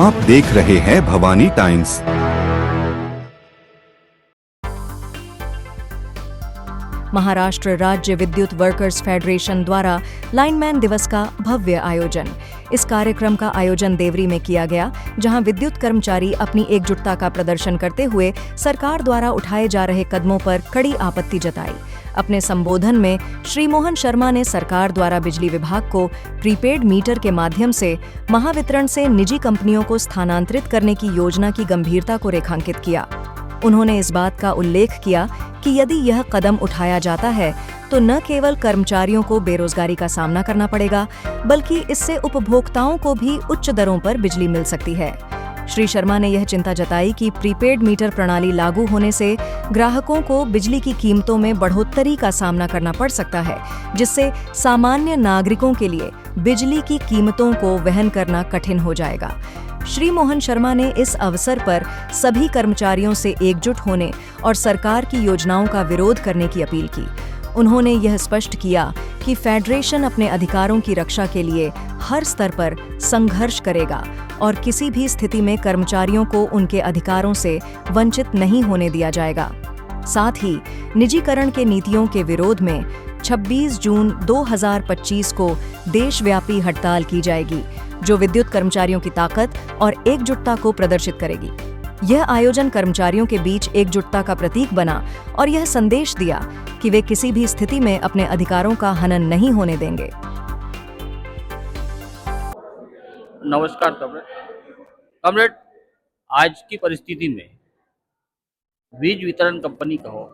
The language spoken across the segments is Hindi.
आप देख रहे हैं भवानी टाइम्स। महाराष्ट्र राज्य विद्युत वर्कर्स फेडरेशन द्वारा लाइनमैन दिवस का भव्य आयोजन। इस कार्यक्रम का आयोजन देवरी में किया गया, जहां विद्युत कर्मचारी अपनी एकजुटता का प्रदर्शन करते हुए सरकार द्वारा उठाए जा रहे कदमों पर कड़ी आपत्ति जताई। अपने संबोधन में श्री मोहन शर्मा ने सरकार द्वारा बिजली विभाग को प्रीपेड मीटर के माध्यम से महावितरण से निजी कंपनियों को स्थानांतरित करने की योजना की गंभीरता को रेखांकित किया। उन्होंने इस बात का उल्लेख किया कि यदि यह कदम उठाया जाता है तो न केवल कर्मचारियों को बेरोजगारी का सामना करना पड़ेगा, बल्कि इससे उपभोक्ताओं को भी उच्च दरों पर बिजली मिल सकती है। श्री शर्मा ने यह चिंता जताई कि प्रीपेड मीटर प्रणाली लागू होने से ग्राहकों को बिजली की कीमतों में बढ़ोतरी का सामना करना पड़ सकता है, जिससे सामान्य नागरिकों के लिए बिजली की कीमतों को वहन करना कठिन हो जाएगा। श्री मोहन शर्मा ने इस अवसर पर सभी कर्मचारियों से एकजुट होने और सरकार की योजनाओं का विरोध करने की अपील की। उन्होंने यह स्पष्ट किया कि फेडरेशन अपने अधिकारों की रक्षा के लिए हर स्तर पर संघर्ष करेगा और किसी भी स्थिति में कर्मचारियों को उनके अधिकारों से वंचित नहीं होने दिया जाएगा। साथ ही निजीकरण के नीतियों के विरोध में 26 जून 2025 को देशव्यापी हड़ताल की जाएगी, जो विद्युत कर्मचारियों की ताकत और एकजुटता को प्रदर्शित करेगी। यह आयोजन कर्मचारियों के बीच एकजुटता का प्रतीक बना और यह संदेश दिया कि वे किसी भी स्थिति में अपने अधिकारों का हनन नहीं होने देंगे। नमस्कार कॉमरेड, आज की परिस्थिति में बीज वितरण कंपनी कहो,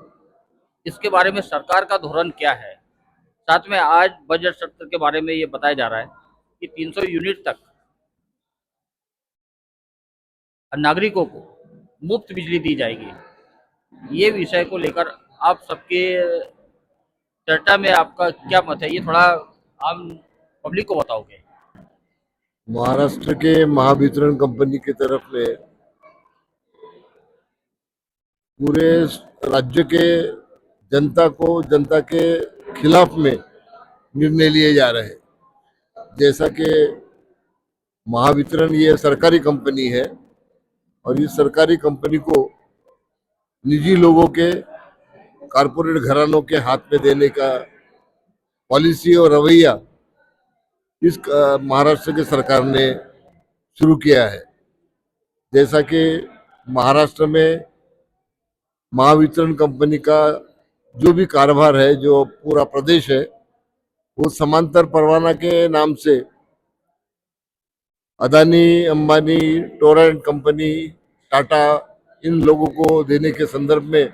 इसके बारे में सरकार का धोरण क्या है? साथ में आज बजट सत्र के बारे में ये बताया जा रहा है कि 300 यूनिट तक नागरिकों को मुफ्त बिजली दी जाएगी। ये विषय को लेकर आप सबके चर्चा में आपका क्या मत है, ये थोड़ा आम पब्लिक को बताओगे? महाराष्ट्र के महावितरण कंपनी की तरफ में पूरे राज्य के जनता के खिलाफ में निर्णय लिए जा रहे हैं। जैसा कि महावितरण ये सरकारी कंपनी है और इस सरकारी कंपनी को निजी लोगों के कारपोरेट घरानों के हाथ में देने का पॉलिसी और रवैया इस महाराष्ट्र की सरकार ने शुरू किया है। जैसा कि महाराष्ट्र में महावितरण कंपनी का जो भी कारोबार है, जो पूरा प्रदेश है, वो समांतर परवाना के नाम से अदानी, अंबानी, टोरेंट कंपनी, टाटा, इन लोगों को देने के संदर्भ में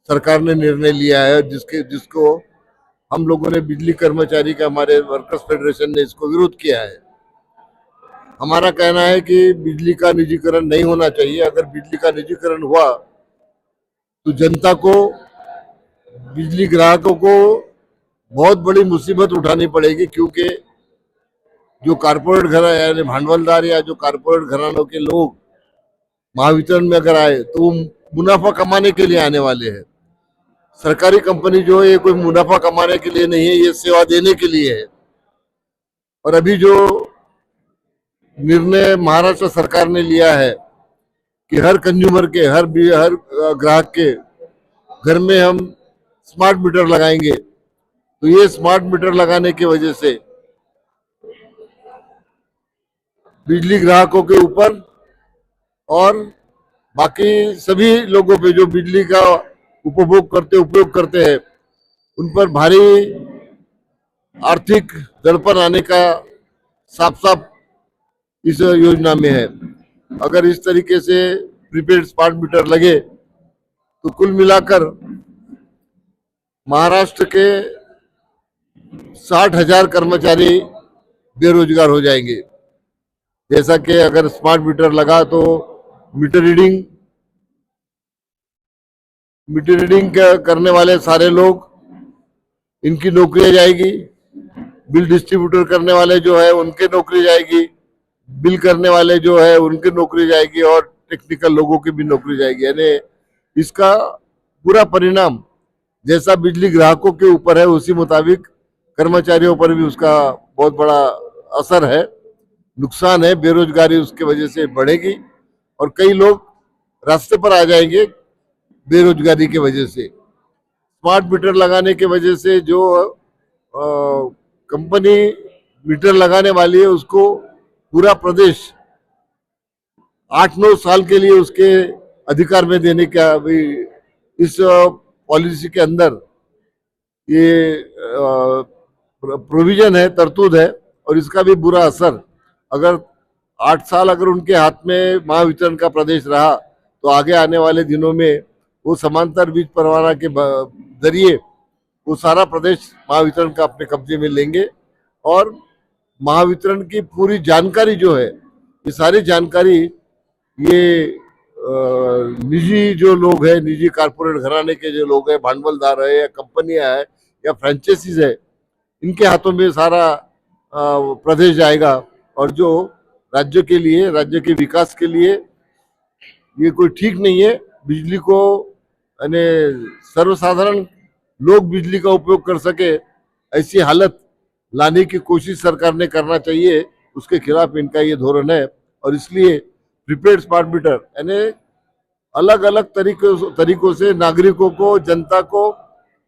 सरकार ने निर्णय लिया है, जिसको हम लोगों ने बिजली कर्मचारी का, हमारे वर्कर्स फेडरेशन ने इसको विरोध किया है। हमारा कहना है कि बिजली का निजीकरण नहीं होना चाहिए। अगर बिजली का निजीकरण हुआ तो जनता को, बिजली ग्राहकों को बहुत बड़ी मुसीबत उठानी पड़ेगी, क्योंकि जो कारपोरेट घर यानी भांडवलदार या जो कारपोरेट घरानों के लोग महावितरण में अगर आए तो वो मुनाफा कमाने के लिए आने वाले हैं। सरकारी कंपनी जो है ये कोई मुनाफा कमाने के लिए नहीं है, ये सेवा देने के लिए है। और अभी जो निर्णय महाराष्ट्र सरकार ने लिया है कि हर कंज्यूमर के, हर ग्राहक के घर में हम स्मार्ट मीटर लगाएंगे, तो ये स्मार्ट मीटर लगाने की वजह से बिजली ग्राहकों के ऊपर और बाकी सभी लोगों पे जो बिजली का उपयोग करते हैं, उन पर भारी आर्थिक दर्पण आने का साफ इस योजना में है। अगर इस तरीके से प्रीपेड स्मार्ट मीटर लगे तो कुल मिलाकर महाराष्ट्र के 60,000 कर्मचारी बेरोजगार हो जाएंगे। जैसा कि अगर स्मार्ट मीटर लगा तो मीटर रीडिंग करने वाले सारे लोग, इनकी नौकरियां जाएगी। बिल डिस्ट्रीब्यूटर करने वाले जो है उनके नौकरी जाएगी, बिल करने वाले जो है उनकी नौकरी जाएगी और टेक्निकल लोगों की भी नौकरी जाएगी। यानी इसका पूरा परिणाम जैसा बिजली ग्राहकों के ऊपर है, उसी मुताबिक कर्मचारियों पर भी उसका बहुत बड़ा असर है। नुकसान है, बेरोजगारी उसके वजह से बढ़ेगी और कई लोग रास्ते पर आ जाएंगे बेरोजगारी की वजह से। स्मार्ट मीटर लगाने के वजह से जो कंपनी मीटर लगाने वाली है उसको पूरा प्रदेश 8-9 साल के लिए उसके अधिकार में देने का भी इस पॉलिसी के अंदर ये प्रोविजन है, तरतूद है। और इसका भी बुरा असर, अगर 8 साल अगर उनके हाथ में महावितरण का प्रदेश रहा तो आगे आने वाले दिनों में वो समांतर बीज परवाना के जरिए वो सारा प्रदेश महावितरण का अपने कब्जे में लेंगे और महावितरण की पूरी जानकारी जो है, ये सारी जानकारी ये निजी जो लोग हैं, निजी कारपोरेट घराने के जो लोग हैं, भांडवलदार है या कंपनियां है या फ्रेंचाइजीज है, इनके हाथों में सारा प्रदेश जाएगा। और जो राज्य के लिए, राज्य के विकास के लिए ये कोई ठीक नहीं है। बिजली को यानी सर्वसाधारण लोग बिजली का उपयोग कर सके ऐसी हालत लाने की कोशिश सरकार ने करना चाहिए, उसके खिलाफ इनका ये धोरण है। और इसलिए प्रीपेड स्मार्ट मीटर यानी अलग अलग तरीकों से नागरिकों को, जनता को,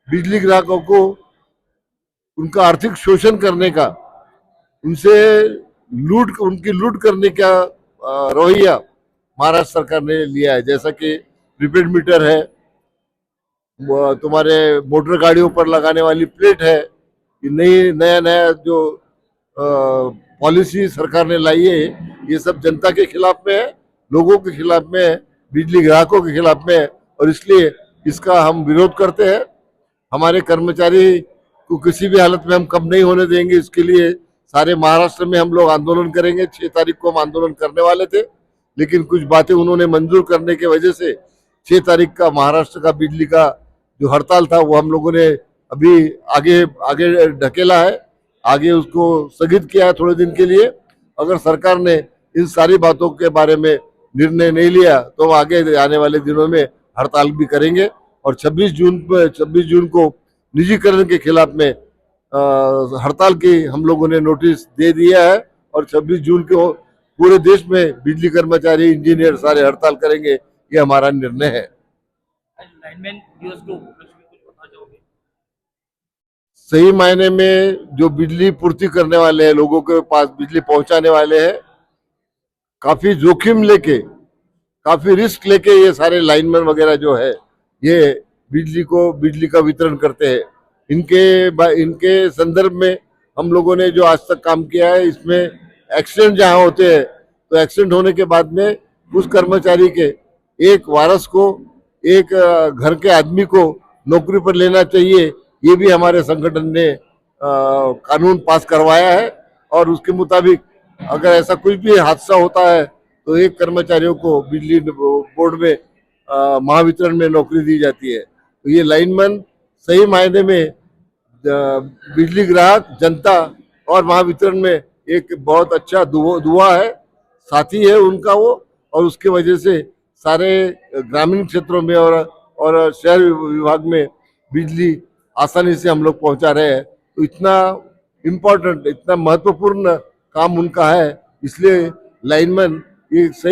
बिजली ग्राहकों को उनका आर्थिक शोषण करने का, उनकी लूट करने का रवैया महाराष्ट्र सरकार ने लिया है। जैसा कि प्रीपेड मीटर है, तुम्हारे मोटर गाड़ियों पर लगाने वाली प्लेट है, ये नया जो पॉलिसी सरकार ने लाई है, ये सब जनता के खिलाफ में है, लोगों के खिलाफ में है, बिजली ग्राहकों के खिलाफ में है। और इसलिए इसका हम विरोध करते हैं। हमारे कर्मचारी को किसी भी हालत में हम कम नहीं होने देंगे। इसके लिए सारे महाराष्ट्र में हम लोग आंदोलन करेंगे। 6 तारीख को हम आंदोलन करने वाले थे, लेकिन कुछ बातें उन्होंने मंजूर करने की वजह से 6 तारीख का महाराष्ट्र का बिजली का जो हड़ताल था वो हम लोगों ने अभी आगे ढकेला है, आगे उसको स्थगित किया है थोड़े दिन के लिए। अगर सरकार ने इन सारी बातों के बारे में निर्णय नहीं लिया तो हम आगे आने वाले दिनों में हड़ताल भी करेंगे। और 26 जून को निजीकरण के खिलाफ में हड़ताल की हम लोगों ने नोटिस दे दिया है और 26 जून को पूरे देश में बिजली कर्मचारी, इंजीनियर सारे हड़ताल करेंगे, ये हमारा निर्णय है। लाइनमैन दिवस के उपलक्ष्य में कुछ बताना चाहोगे? सही मायने में जो बिजली पूर्ति करने वाले हैं, लोगों के पास बिजली पहुंचाने वाले हैं, काफी जोखिम लेके, काफी रिस्क लेके ये सारे लाइनमैन वगैरह जो है ये बिजली का वितरण करते हैं। इनके संदर्भ में हम लोगों ने जो आज तक काम किया है, इसमें एक्सीडेंट जहां होते हैं तो एक्सीडेंट होने के बाद में उस कर्मचारी के एक वारस को, एक घर के आदमी को नौकरी पर लेना चाहिए। ये भी हमारे संगठन ने कानून पास करवाया है और उसके मुताबिक अगर ऐसा कुछ भी हादसा होता है तो एक कर्मचारियों को बिजली बोर्ड में महावितरण में नौकरी दी जाती है। तो ये लाइनमैन सही मायने में बिजली ग्राहक, जनता और महावितरण में एक बहुत अच्छा दुआ है, साथी है उनका वो। और उसके वजह से सारे ग्रामीण क्षेत्रों में और शहर विभाग में बिजली आसानी से हम लोग पहुंचा रहे हैं। तो इतना इम्पोर्टेंट, इतना महत्वपूर्ण काम उनका है, इसलिए लाइनमैन ये सही